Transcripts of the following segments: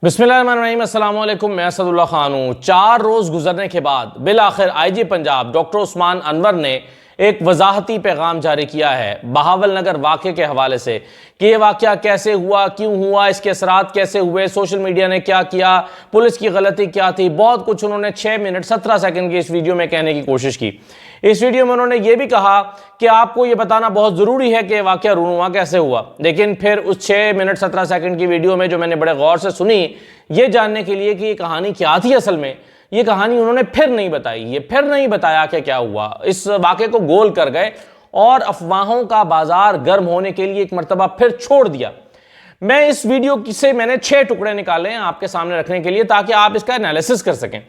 बिस्मिल्लाहिर्रहमानिर्रहीम, अस्सलाम वालेकुम। मैं असदुल्ला खान हूँ। 4 रोज गुजरने के बाद बिल आखिर आईजी पंजाब डॉक्टर उस्मान अनवर ने एक वजाहती पैगाम जारी किया है बहावल नगर वाक़े के हवाले से कि ये वाक़या कैसे हुआ, क्यों हुआ, इसके असरात कैसे हुए, सोशल मीडिया ने क्या किया, पुलिस की गलती क्या थी। बहुत कुछ उन्होंने 6 मिनट 17 सेकंड की इस वीडियो में कहने की कोशिश की। इस वीडियो में उन्होंने ये भी कहा कि आपको ये बताना बहुत ज़रूरी है कि वाक़या रूनुमा कैसे हुआ। लेकिन फिर उस 6 मिनट 17 सेकंड की वीडियो में जो मैंने बड़े गौर से सुनी, ये जानने के लिए कि ये कहानी क्या थी, असल में ये कहानी उन्होंने फिर नहीं बताई। ये फिर नहीं बताया कि क्या हुआ। इस वाक़े को गोल कर गए और अफवाहों का बाजार गर्म होने के लिए एक मरतबा फिर छोड़ दिया। मैं इस वीडियो से मैंने 6 टुकड़े निकाले हैं आपके सामने रखने के लिए, ताकि आप इसका एनालिसिस कर सकें।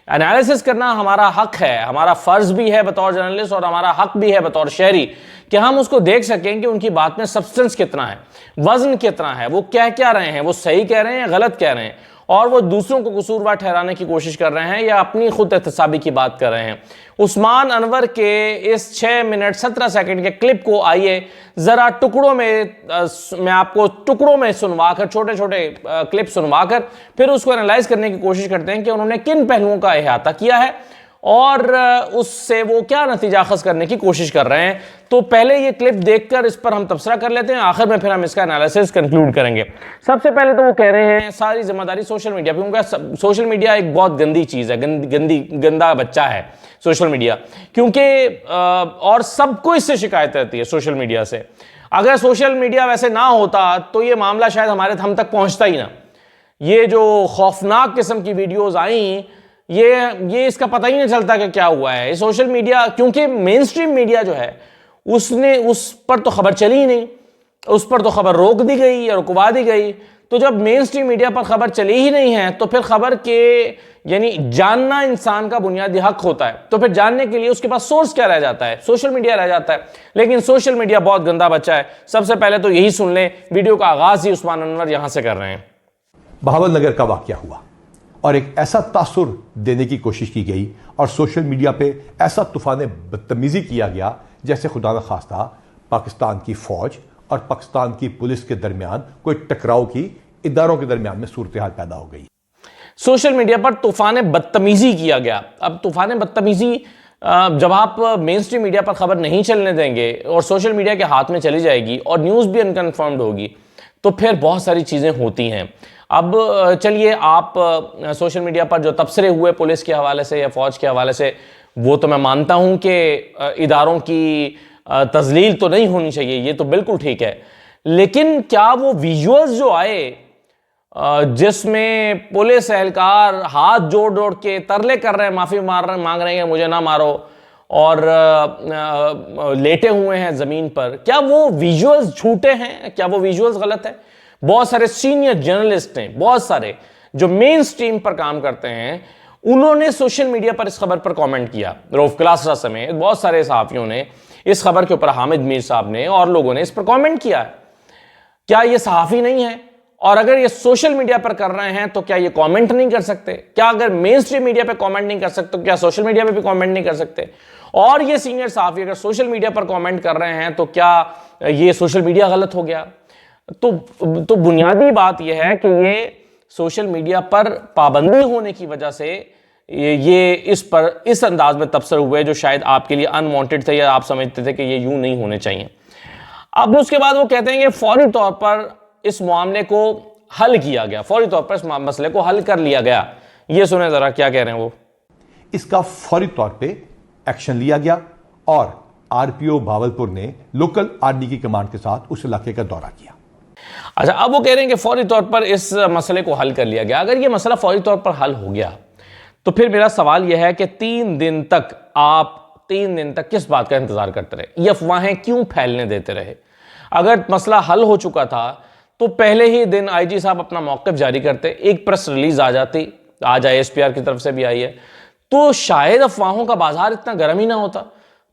एनालिसिस करना हमारा हक है, हमारा फर्ज भी है बतौर जर्नलिस्ट, और हमारा हक भी है बतौर शहरी कि हम उसको देख सकें कि उनकी बात में सब्सटेंस कितना है, वजन कितना है, वो कह क्या रहे हैं, वो सही कह रहे हैं या गलत कह रहे हैं, और वो दूसरों को कसूरवार ठहराने की कोशिश कर रहे हैं या अपनी खुद एहतसाबी की बात कर रहे हैं। उस्मान अनवर के इस 6 मिनट 17 सेकंड के क्लिप को आइए ज़रा टुकड़ों में मैं आपको टुकड़ों में सुनवाकर, छोटे छोटे क्लिप सुनवाकर फिर उसको एनालाइज करने की कोशिश करते हैं कि उन्होंने किन पहलुओं का अहाता किया है और उससे वो क्या नतीजा अखज़ करने की कोशिश कर रहे हैं। तो पहले ये क्लिप देखकर इस पर हम तबसरा कर लेते हैं, आखिर में फिर हम इसका एनालिसिस कंक्लूड करेंगे। सबसे पहले तो वो कह रहे हैं सारी जिम्मेदारी सोशल मीडिया पे, क्योंकि सोशल मीडिया एक बहुत गंदी चीज़ है, गंदा बच्चा है सोशल मीडिया, क्योंकि और सबको इससे शिकायत रहती है सोशल मीडिया से। अगर सोशल मीडिया वैसे ना होता तो ये मामला शायद हम तक पहुँचता ही ना। ये जो खौफनाक किस्म की वीडियोज़ आई, ये इसका पता ही नहीं चलता कि क्या हुआ है। सोशल मीडिया, क्योंकि मेन स्ट्रीम मीडिया जो है उसने उस पर तो खबर चली ही नहीं, उस पर तो खबर रोक दी गई या रुकवा दी गई। तो जब मेन स्ट्रीम मीडिया पर खबर चली ही नहीं है तो फिर खबर के यानी जानना इंसान का बुनियादी हक होता है, तो फिर जानने के लिए उसके पास सोर्स क्या रह जाता है? सोशल मीडिया रह जाता है। लेकिन सोशल मीडिया बहुत गंदा बच्चा है। सबसे पहले तो यही सुन लें, वीडियो का आगाज ही उस्मान अनवर यहां से कर रहे हैं। बहावल नगर का वाकया हुआ और एक ऐसा तासुर देने की कोशिश की गई और सोशल मीडिया पे ऐसा तूफान बदतमीजी किया गया जैसे खुदा न खास्ता पाकिस्तान की फौज और पाकिस्तान की पुलिस के दरमियान कोई टकराव की इदारों के दरमियान में सूरत हाल पैदा हो गई। सोशल मीडिया पर तूफान बदतमीजी किया गया। अब तूफान बदतमीजी जब आप मेन स्ट्रीम मीडिया पर खबर नहीं चलने देंगे और सोशल मीडिया के हाथ में चली जाएगी और न्यूज़ भी अनकन्फर्म्ड होगी, तो फिर बहुत सारी चीज़ें होती हैं। अब चलिए, आप सोशल मीडिया पर जो तबसरे हुए पुलिस के हवाले से या फौज के हवाले से, वो तो मैं मानता हूं कि इदारों की तजलील तो नहीं होनी चाहिए, ये तो बिल्कुल ठीक है। लेकिन क्या वो विजुअल्स जो आए जिसमें पुलिस एहलकार हाथ जोड़ जोड़ के तरले कर रहे हैं, माफ़ी मांग रहे हैं मुझे ना मारो, और लेटे हुए हैं ज़मीन पर, क्या वो विजुअल्स झूठे हैं? क्या वो विजुअल्स गलत है? बहुत सारे सीनियर जर्नलिस्ट हैं, बहुत सारे जो मेन स्ट्रीम पर काम करते हैं, उन्होंने सोशल मीडिया पर इस खबर पर कमेंट किया। रऊफ क्लासरा समेत बहुत सारे सहाफ़ियों ने इस खबर के ऊपर, हामिद मीर साहब ने और लोगों ने इस पर कमेंट किया है। क्या ये सहाफ़ी नहीं है? और अगर ये सोशल मीडिया पर कर रहे हैं तो क्या ये कमेंट नहीं कर सकते? क्या अगर मेन स्ट्रीम मीडिया पर कमेंट नहीं कर सकते तो क्या सोशल मीडिया पर भी कमेंट नहीं कर सकते? और ये सीनियर सहाफ़ी अगर सोशल मीडिया पर कमेंट कर रहे हैं तो क्या ये सोशल मीडिया गलत हो गया? तो बुनियादी बात यह है कि ये सोशल मीडिया पर पाबंदी होने की वजह से ये इस अंदाज में तबसर हुए जो शायद आपके लिए अनवांटेड थे या आप समझते थे कि ये यूं नहीं होने चाहिए। अब उसके बाद वो कहते हैं कि फौरी तौर पर इस मामले को हल किया गया, फौरी तौर पर इस मसले को हल कर लिया गया। ये सुने जरा क्या कह रहे हैं वो। इसका फौरी तौर पे एक्शन लिया गया और आरपीओ भावलपुर ने लोकल आर्मी की कमांड के साथ उस इलाके का दौरा किया। अच्छा, अब वो कह रहे हैं कि फौरी तौर पर इस मसले को हल कर लिया गया। अगर ये मसला फौरी तौर पर हल हो गया तो फिर मेरा सवाल यह है कि 3 दिन तक किस बात का इंतजार करते रहे? ये अफवाहें क्यों फैलने देते रहे? अगर मसला हल हो चुका था तो पहले ही दिन आईजी साहब अपना मौक़िफ़ जारी करते, एक प्रेस रिलीज आ जाती, आज ISPR की तरफ से भी आई है, तो शायद अफवाहों का बाजार इतना गर्म ही ना होता,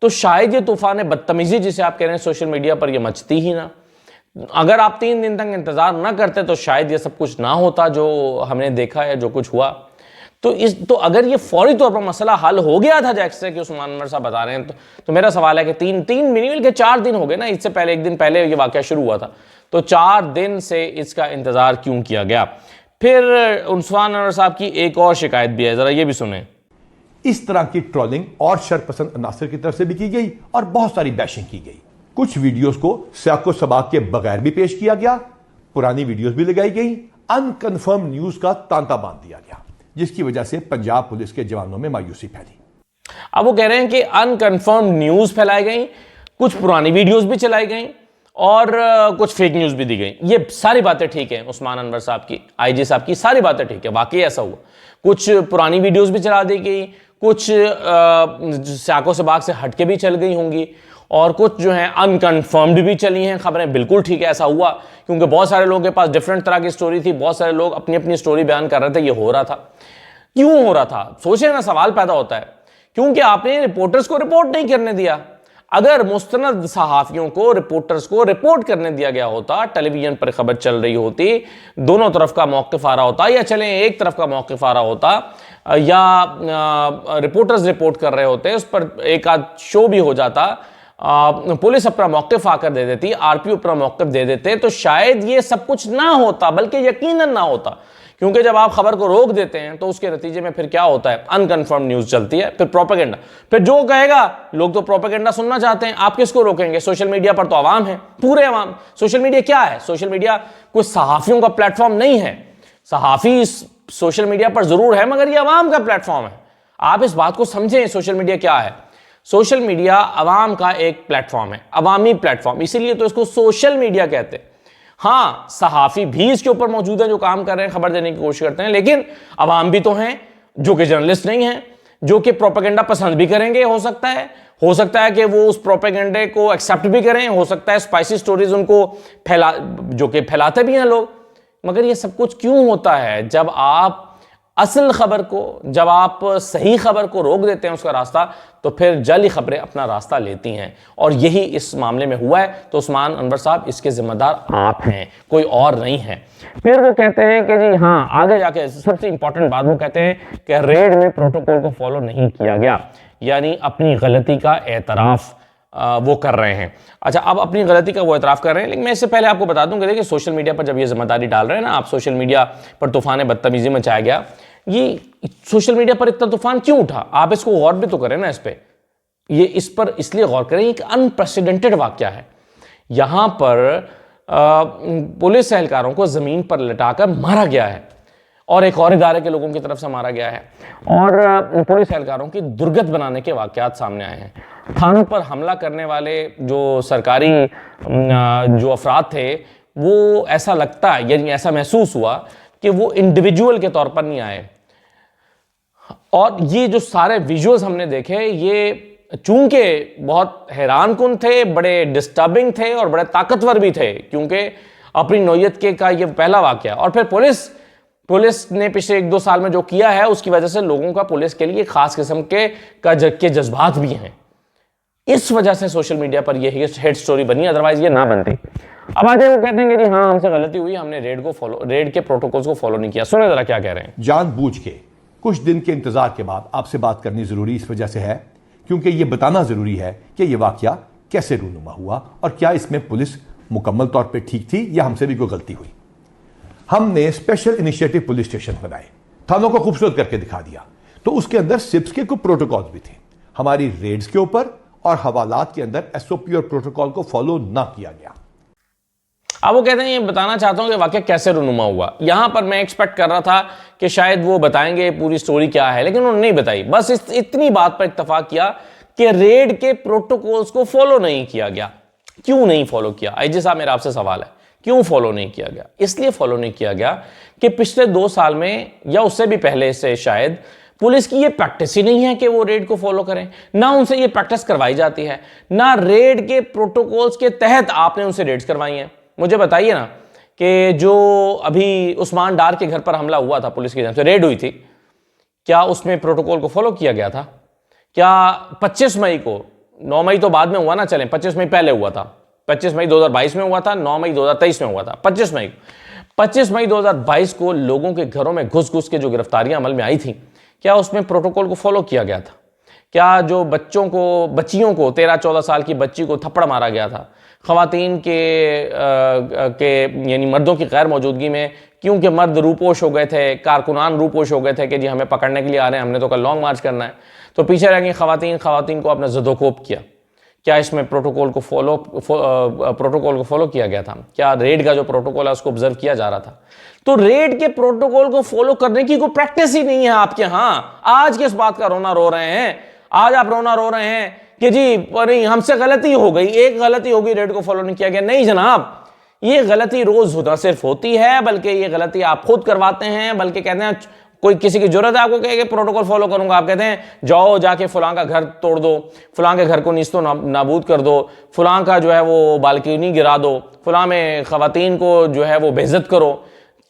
तो शायद ये तूफान बदतमीजी जिसे आप कह रहे हैं सोशल मीडिया पर, ये मचती ही ना। अगर आप 3 दिन तक इंतजार ना करते तो शायद ये सब कुछ ना होता जो हमने देखा है, जो कुछ हुआ। तो अगर ये फौरी तौर पर मसला हल हो गया था जैसे कि उस्मान अनवर साहब बता रहे हैं, तो मेरा सवाल है कि तीन मिनिमम के 4 दिन हो गए ना, इससे पहले 1 दिन पहले ये वाकया शुरू हुआ था, तो 4 दिन से इसका इंतजार क्यों किया गया? फिर उस्मान अनवर साहब की एक और शिकायत भी है, जरा ये भी सुने। इस तरह की ट्रोलिंग और शरपसंद अनासर की तरफ से भी की गई और बहुत सारी बैशिंग की गई। कुछ वीडियोस को सियाको सबाक के बगैर भी पेश किया गया, पुरानी वीडियोस भी लगाई गई, अनकन्फर्म न्यूज का तांता बांध दिया गया, जिसकी वजह से पंजाब पुलिस के जवानों में मायूसी फैली। अब वो कह रहे हैं कि अनकन्फर्म न्यूज फैलाई गई, कुछ पुरानी वीडियोस भी चलाई गई और कुछ फेक न्यूज भी दी गई। ये सारी बातें ठीक है, उस्मान अनवर साहब की, आईजी साहब की सारी बातें ठीक है, वाकई ऐसा हुआ। कुछ पुरानी वीडियोस भी चला दी गई, कुछ सियाको सबाक से हटके भी चल गई होंगी और कुछ जो है अनकन्फर्म्ड भी चली हैं खबरें। बिल्कुल ठीक है, ऐसा हुआ, क्योंकि बहुत सारे लोगों के पास डिफरेंट तरह की स्टोरी थी, बहुत सारे लोग अपनी अपनी स्टोरी बयान कर रहे थे। ये हो रहा था, क्यों हो रहा था? सोचे ना, सवाल पैदा होता है, क्योंकि आपने रिपोर्टर्स को रिपोर्ट नहीं करने दिया। अगर मुस्तनद सहाफियों को, रिपोर्टर्स को रिपोर्ट करने दिया गया होता, टेलीविजन पर खबर चल रही होती, दोनों तरफ का मौक़िफ़ आ रहा होता, या चलें एक तरफ का मौक़िफ़ आ रहा होता, या रिपोर्टर्स रिपोर्ट कर रहे होते, उस पर एक आध शो भी हो जाता, पुलिस अपना मौक़िफ़ आकर दे देती, आरपीओ अपना मौक़िफ़ दे देते, तो शायद ये सब कुछ ना होता, बल्कि यकीनन ना होता। क्योंकि जब आप खबर को रोक देते हैं तो उसके नतीजे में फिर क्या होता है? अनकन्फर्म न्यूज़ चलती है, फिर प्रोपेगेंडा। फिर जो कहेगा, लोग तो प्रोपेगेंडा सुनना चाहते हैं, आप किसको रोकेंगे? सोशल मीडिया पर तो आवाम है, पूरे आवाम। सोशल मीडिया क्या है? सोशल मीडिया कोई सहाफ़ियों का प्लेटफॉर्म नहीं है। सहाफ़ी सोशल मीडिया पर ज़रूर है, मगर ये आवाम का प्लेटफॉर्म है। आप इस बात को समझें, सोशल मीडिया क्या है? सोशल मीडिया आवाम का एक प्लेटफॉर्म है, अवामी प्लेटफॉर्म, इसीलिए तो इसको सोशल मीडिया कहते हैं। हाँ, सहाफ़ी भी इसके ऊपर मौजूद हैं जो काम कर रहे हैं, खबर देने की कोशिश करते हैं, लेकिन अवाम भी तो हैं जो कि जर्नलिस्ट नहीं हैं, जो कि प्रोपेगेंडा पसंद भी करेंगे। हो सकता है कि वो उस प्रोपेगेंडे को एक्सेप्ट भी करें, हो सकता है स्पाइसी स्टोरीज उनको जो कि फैलाते भी हैं लोग। मगर ये सब कुछ क्यों होता है? जब आप असल खबर को, जब आप सही खबर को रोक देते हैं उसका रास्ता, तो फिर जाली खबरें अपना रास्ता लेती हैं, और यही इस मामले में हुआ है। तो उस्मान अनवर साहब इसके जिम्मेदार आप हैं, कोई और नहीं है। फिर वो कहते हैं कि जी हाँ, आगे जाके सबसे इंपॉर्टेंट बात वो कहते हैं कि रेड में प्रोटोकॉल को फॉलो नहीं किया गया, यानी अपनी गलती का एतराफ़ वो कर रहे हैं। अच्छा, अब अपनी गलती का वो एतराफ़ कर रहे हैं, लेकिन मैं इससे पहले आपको बता दूं कि देखिए, सोशल मीडिया पर जब ये जिम्मेदारी डाल रहे हैं ना आप, सोशल मीडिया पर तूफ़ान बदतमीज़ी मचाया गया, ये सोशल मीडिया पर इतना तूफान क्यों उठा? आप इसको गौर भी तो करें ना इस पे। ये इस पर इसलिए गौर करें, एक अनप्रेसिडेंटेड वाकया है। यहां पर पुलिस एहलकारों को जमीन पर लटाकर मारा गया है और एक और इदारे के लोगों की तरफ से मारा गया है, और पुलिस एहलकारों की दुर्गत बनाने के वाकयात सामने आए हैं। थानों पर हमला करने वाले जो सरकारी जो अफराद थे, वो ऐसा लगता है, यानी ऐसा महसूस हुआ कि वो इंडिविजुअल के तौर पर नहीं आए। और ये जो सारे विजुअल्स हमने देखे, ये चूंकि बहुत हैरानकुन थे, बड़े डिस्टर्बिंग थे और बड़े ताकतवर भी थे, क्योंकि अपनी नौयत के का ये पहला वाकया। और फिर पुलिस ने पिछले 1-2 साल में जो किया है, उसकी वजह से लोगों का पुलिस के लिए खास किस्म के जज्बात भी हैं। इस वजह से सोशल मीडिया पर ये हेड स्टोरी बनी, अदरवाइज ये ना बनती। अब आगे वो कहते हैं कि जी हाँ, हमसे गलती हुई, हमने रेड के प्रोटोकॉल्स को फॉलो नहीं किया। सुने जरा क्या कह रहे हैं। जानबूझ के कुछ दिन के इंतजार के बाद आपसे बात करनी जरूरी इस वजह से है, क्योंकि यह बताना जरूरी है कि यह वाकया कैसे रूनुमा हुआ और क्या इसमें पुलिस मुकम्मल तौर पर ठीक थी या हमसे भी कोई गलती हुई। हमने स्पेशल इनिशिएटिव पुलिस स्टेशन बनाए, थानों को खूबसूरत करके दिखा दिया, तो उसके अंदर सिप्स के कुछ प्रोटोकॉल्स भी थे। हमारी रेड्स के ऊपर और हवालात के अंदर एसओपी और प्रोटोकॉल को फॉलो ना किया गया। अब वो कहते हैं, ये बताना चाहता हूं कि वाकया कैसे रूनुमा हुआ। यहां पर मैं एक्सपेक्ट कर रहा था कि शायद वो बताएंगे पूरी स्टोरी क्या है, लेकिन उन्होंने नहीं बताई। बस इतनी बात पर इत्तफाक किया कि रेड के प्रोटोकॉल्स को फॉलो नहीं किया गया। क्यों नहीं फॉलो किया? आईजी साहब, मेरा आपसे सवाल है, क्यों फॉलो नहीं किया गया? इसलिए फॉलो नहीं किया गया कि पिछले 2 साल में या उससे भी पहले से शायद पुलिस की ये प्रैक्टिस ही नहीं है कि वो रेड को फॉलो करें, ना उनसे ये प्रैक्टिस करवाई जाती है, ना रेड के प्रोटोकॉल्स के तहत आपने उनसे रेड्स करवाई हैं। मुझे बताइए ना कि जो अभी उस्मान डार के घर पर हमला हुआ था, पुलिस की तरफ से रेड हुई थी, क्या उसमें प्रोटोकॉल को फॉलो किया गया था? क्या 25 मई को, 9 मई तो बाद में हुआ ना, चलें 25 मई पहले हुआ था, 25 मई 2022 में हुआ था, 9 मई 2023 में हुआ था। 25 मई 2022 को लोगों के घरों में घुस के जो गिरफ्तारियां अमल में आई थी, क्या उसमें प्रोटोकॉल को फॉलो किया गया था? क्या जो बच्चियों को 13-14 साल की बच्ची को थप्पड़ मारा गया था, खवातीन के यानी मर्दों की गैर मौजूदगी में क्योंकि मर्द रूपोश हो गए थे, कारकुनान रूपोश हो गए थे कि जी हमें पकड़ने के लिए आ रहे हैं, हमने तो कल लॉन्ग मार्च करना है, तो पीछे रह गई खवातीन को आपने ज़दोकोप किया। क्या इसमें प्रोटोकॉल को फॉलो किया गया था? क्या रेड का जो प्रोटोकॉल है उसको ऑब्जर्व किया जा रहा था? तो रेड के प्रोटोकॉल को फॉलो करने की कोई प्रैक्टिस ही नहीं है आपके यहाँ। आज किस बात का रोना रो रहे हैं? आज आप रोना रो रहे हैं कि जी नहीं हमसे गलती हो गई, एक गलती हो गई, रेड को फॉलो नहीं किया गया। नहीं जनाब, ये गलती रोज ना सिर्फ होती है, बल्कि ये गलती आप खुद करवाते हैं। बल्कि कहते हैं कोई किसी की जरूरत है आपको कहे कि प्रोटोकॉल फॉलो करूंगा, आप कहते हैं जाओ जाके फलां का घर तोड़ दो, फलां के घर को नीस्तो नाबूद कर दो, फलां का जो है वो बालकनी गिरा दो, फलां में खवातीन को जो है वो बेइज्जत करो।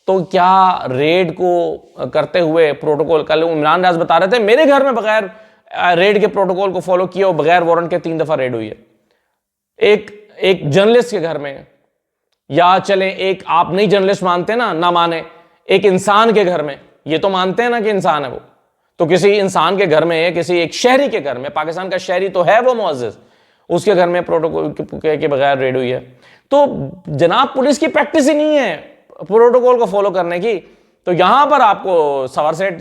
तो क्या रेड को करते हुए प्रोटोकॉल, कल इमरान राज बता रहे थे मेरे घर में बगैर रेड के प्रोटोकॉल को फॉलो किया और बगैर वारंट के 3 दफा रेड हुई है। एक जर्नलिस्ट के घर में, या चले एक आप नहीं जर्नलिस्ट मानते ना माने, एक इंसान के घर में, ये तो मानते हैं ना कि इंसान है वो, तो किसी इंसान के घर में, किसी एक शहरी के घर में, पाकिस्तान का शहरी तो है वो मुअज्जिज़, उसके घर में प्रोटोकॉल के बगैर रेड हुई है। तो जनाब पुलिस की प्रैक्टिस ही नहीं है प्रोटोकॉल को फॉलो करने की। तो यहां पर आपको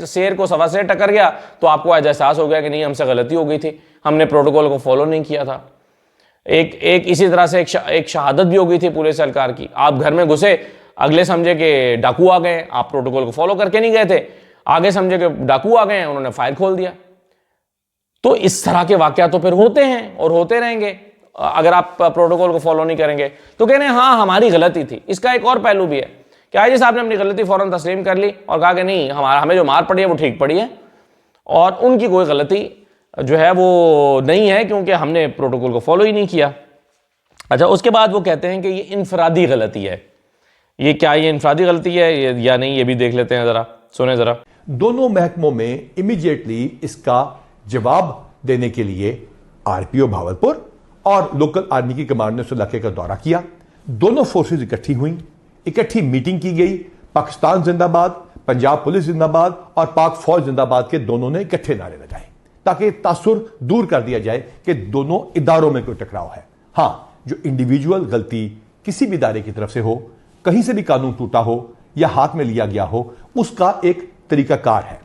शेर को सवा से टकर गया तो आपको एहसास हो गया कि नहीं हमसे गलती हो गई थी, हमने प्रोटोकॉल को फॉलो नहीं किया था। एक इसी तरह से एक शहादत भी हो गई थी पुलिस एहलकार की। आप घर में घुसे, अगले समझे कि डाकू आ गए, आप प्रोटोकॉल को फॉलो करके नहीं गए थे, आगे समझे कि डाकू आ गए, उन्होंने फायर खोल दिया। तो इस तरह के वाकया तो फिर होते हैं और होते रहेंगे अगर आप प्रोटोकॉल को फॉलो नहीं करेंगे। तो कह रहे हैं हाँ हमारी गलती थी। इसका एक और पहलू भी है कि आईजी साहब ने अपनी गलती फौरन तस्लीम कर ली और कहा कि नहीं हमें जो मार पड़ी है वो ठीक पड़ी है और उनकी कोई गलती जो है वो नहीं है क्योंकि हमने प्रोटोकॉल को फॉलो ही नहीं किया। अच्छा, उसके बाद वो कहते हैं कि ये इनफरादी गलती है। ये क्या ये इनफरादी गलती है या नहीं, ये भी देख लेते हैं, जरा सुने जरा। दोनों महकमों में इमीडिएटली इसका जवाब देने के लिए आरपीओ भावलपुर और लोकल आर्मी की कमांड ने उस इलाके का दौरा किया। दोनों फोर्सेज इकट्ठी हुई, इकट्ठी मीटिंग की गई। पाकिस्तान जिंदाबाद, पंजाब पुलिस जिंदाबाद और पाक फौज जिंदाबाद के दोनों ने इकट्ठे नारे लगाए ताकि तासुर दूर कर दिया जाए कि दोनों इदारों में कोई टकराव है। हां, जो इंडिविजुअल गलती किसी भी इदारे की तरफ से हो, कहीं से भी कानून टूटा हो या हाथ में लिया गया हो, उसका एक तरीकाकार है।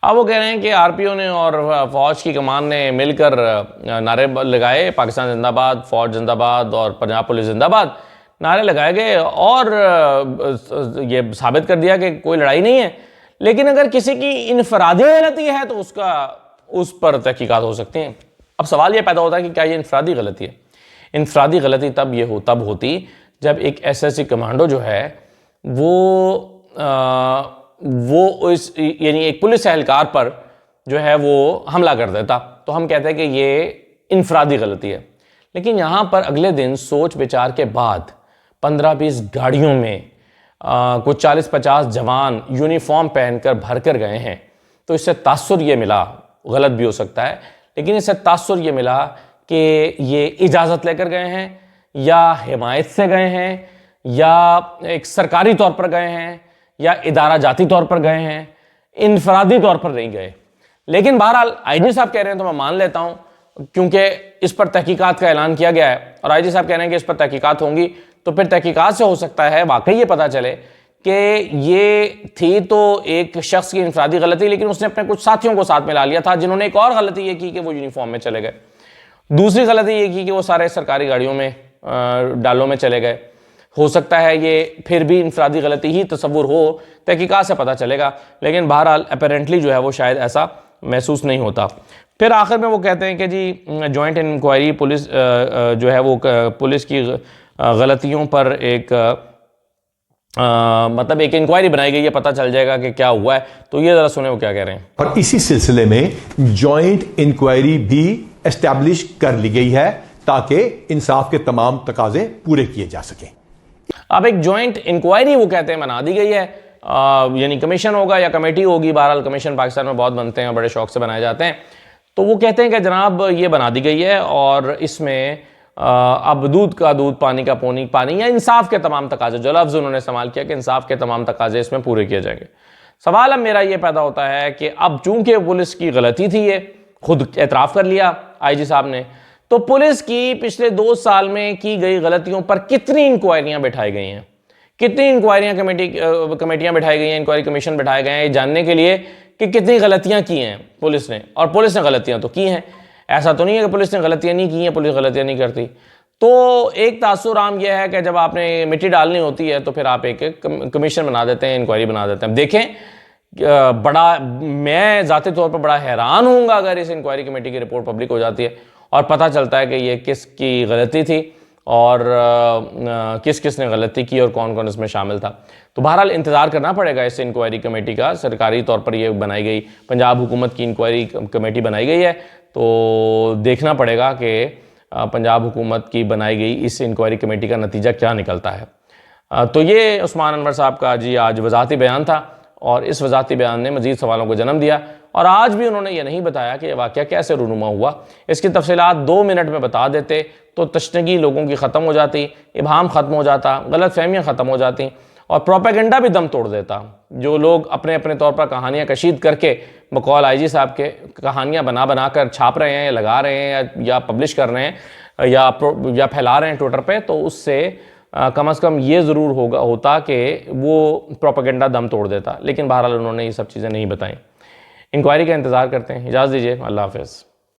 अब वो कह रहे हैं कि आरपीओ ने और फौज की कमान ने मिलकर नारे लगाए, पाकिस्तान जिंदाबाद, फौज जिंदाबाद और पंजाब पुलिस जिंदाबाद नारे लगाए गए और ये साबित कर दिया कि कोई लड़ाई नहीं है। लेकिन अगर किसी की इनफरादी गलती है तो उस पर तहकीकात हो सकती हैं। अब सवाल ये पैदा होता है कि क्या ये इनफरादी गलती है? इनफरादी गलती तब होती जब एक एसएससी कमांडो जो है वो इस यानी एक पुलिस एहलकार पर जो है वो हमला कर देता, तो हम कहते हैं कि ये इनफरादी गलती है। लेकिन यहाँ पर अगले दिन सोच विचार के बाद 15-20 गाड़ियों में कुछ 40-50 जवान यूनिफॉर्म पहनकर भर कर गए हैं, तो इससे तासुर ये मिला, गलत भी हो सकता है, लेकिन इससे तासुर ये मिला कि ये इजाज़त लेकर गए हैं या हिमायत से गए हैं या एक सरकारी तौर पर गए हैं या इदारा जाती तौर पर गए हैं, इनफरादी तौर पर नहीं गए। लेकिन बहरहाल आईजी साहब कह रहे हैं तो मैं मान लेता हूं, क्योंकि इस पर तहकीकात का ऐलान किया गया है और आईजी साहब कह रहे हैं कि इस पर तहकीकात होंगी, तो फिर तहकीकात से हो सकता है वाकई ये पता चले कि ये थी तो एक शख्स की इनफरादी गलती, लेकिन उसने अपने कुछ साथियों को साथ में ला लिया था जिन्होंने एक और गलती ये की कि वो यूनिफॉर्म में चले गए। दूसरी गलती ये की कि वो सारे सरकारी गाड़ियों में डालों में चले गए। हो सकता है ये फिर भी इनफरादी गलती ही तस्वुर हो, तहकीकात से पता चलेगा, लेकिन बहरहाल अपेरेंटली जो है वो शायद ऐसा महसूस नहीं होता। फिर आखिर में वो कहते हैं कि जी जॉइंट इंक्वायरी पुलिस जो है वो पुलिस की गलतियों पर एक मतलब एक इंक्वायरी बनाई गई है, पता चल जाएगा कि क्या हुआ है। तो ये जरा सुने वो क्या कह रहे हैं। और इसी सिलसिले में जॉइंट इंक्वायरी भी एस्टैब्लिश कर ली गई है ताकि इंसाफ के तमाम तकाजे पूरे किए जा सकें। अब एक जॉइंट इंक्वायरी वो कहते हैं बना दी गई है, यानी कमीशन होगा या कमेटी होगी, बहरहाल कमीशन पाकिस्तान में बहुत बनते हैं, बड़े शौक से बनाए जाते हैं। तो वो कहते हैं कि जनाब ये बना दी गई है और इसमें अब दूध का दूध, पानी का पानी या इंसाफ के तमाम तकाजे, जो लफ्ज़ उन्होंने इस्तेमाल किया कि इंसाफ के तमाम तकाजे इसमें पूरे किए जाएंगे। सवाल अब मेरा ये पैदा होता है कि अब चूंकि पुलिस की गलती थी, ये खुद एतराफ़ कर लिया आईजी साहब ने, तो पुलिस की पिछले 2 साल में की गई गलतियों पर कितनी इंक्वायरियां बैठाई गई हैं, कितनी इंक्वायरियां कमेटियां बिठाई गई हैं, इंक्वायरी कमीशन बिठाए गए हैं ये जानने के लिए कि कितनी गलतियां की हैं पुलिस ने, और पुलिस ने गलतियां तो की हैं। ऐसा तो नहीं है कि पुलिस ने गलतियां नहीं की हैं, पुलिस गलतियां नहीं करती। तो एक तासुर आम यह है कि जब आपने मिट्टी डालनी होती है तो फिर आप एक कमीशन बना देते हैं, इंक्वायरी बना देते हैं। देखें बड़ा, मैं ज़ाती तौर पर बड़ा हैरान हूँगा अगर इस इंक्वायरी कमेटी की रिपोर्ट पब्लिक हो जाती है और पता चलता है कि ये किसकी गलती थी और किस किस ने गलती की और कौन कौन इसमें शामिल था। तो बहरहाल इंतज़ार करना पड़ेगा इस इंक्वायरी कमेटी का। सरकारी तौर पर ये बनाई गई, पंजाब हुकूमत की इंक्वायरी कमेटी बनाई गई है, तो देखना पड़ेगा कि पंजाब हुकूमत की बनाई गई इस इंक्वायरी कमेटी का नतीजा क्या निकलता है। तो ये उस्मान अनवर साहब का जी आज वजाहती बयान था और इस वजाहती बयान ने मज़ीद सवालों को जन्म दिया और आज भी उन्होंने ये नहीं बताया कि वाक़या कैसे रूनुमा हुआ। इसकी तफसीलात 2 मिनट में बता देते तो तशनगी लोगों की ख़त्म हो जाती, इबहम ख़त्म हो जाता, गलत फहमियाँ ख़त्म हो जाती और प्रोपेगेंडा भी दम तोड़ देता। जो लोग अपने अपने तौर पर कहानियाँ कशीद करके बकौल IG साहब के कहानियाँ बना कर छाप रहे हैं या लगा रहे हैं या पब्लिश कर रहे हैं या फैला रहे हैं ट्विटर पे, तो उससे कम अज़ कम ये ज़रूर होता कि वो प्रोपेगेंडा दम तोड़ देता। लेकिन बहरहाल उन्होंने ये सब चीज़ें नहीं बताई। इंक्वायरी का इंतज़ार करते हैं। इजाज़त दीजिए, अल्लाह हाफ़िज़।